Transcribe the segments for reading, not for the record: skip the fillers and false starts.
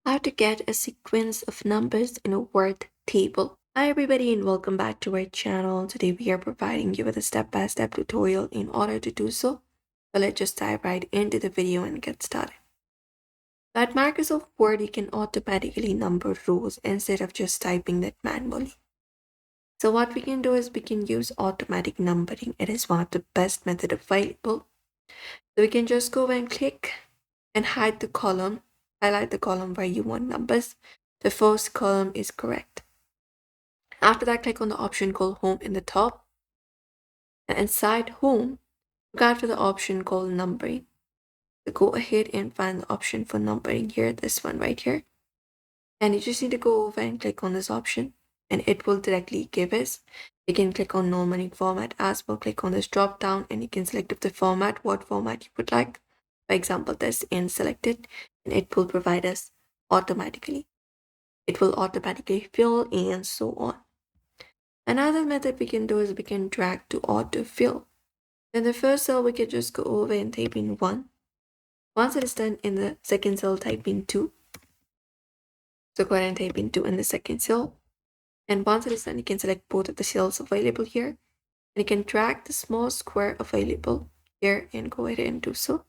How to get a sequence of numbers in a word table. Hi everybody and welcome back to our channel. Today we are providing you with a step-by-step tutorial in order to do so. So let's just dive right into the video and get started. At Microsoft Word, you can automatically number rows instead of just typing that manually. So what we can do is we can use automatic numbering. It is one of the best method available. So we can just go and click and hide the column, highlight the column where you want numbers. The first column is correct. After that, click on the option called Home in the top. And inside Home, look out for the option called Numbering. So go ahead and find the option for numbering here, this one right here. And you just need to go over and click on this option and it will directly give us. You can click on numbering format as well. Click on this drop down and you can select if the format, what format you would like. For example, this and select it and it will provide us automatically. It will automatically fill and so on. Another method we can do is we can drag to autofill. In the first cell, we can just go over and type in 1. Once it is done, in the second cell, type in 2. So go ahead and type in 2 in the second cell. And once it is done, you can select both of the cells available here. And you can drag the small square available here and go ahead and do so.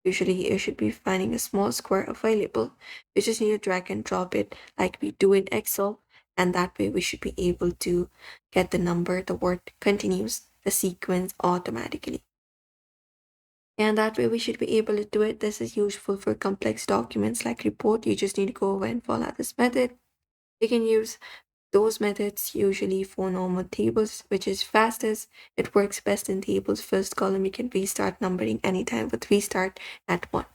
Usually you should be finding a small square available. You just need to drag and drop it like we do in Excel. And that way we should be able to get the number, the word continues, the sequence automatically. And that way we should be able to do it. This is useful for complex documents like report. You just need to go over and follow this method. You can use those methods usually for normal tables, which is fastest. It works best in tables. First column, you can restart numbering anytime with restart at 1. So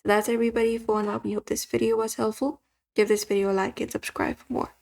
that's everybody for now. We hope this video was helpful. Give this video a like and subscribe for more.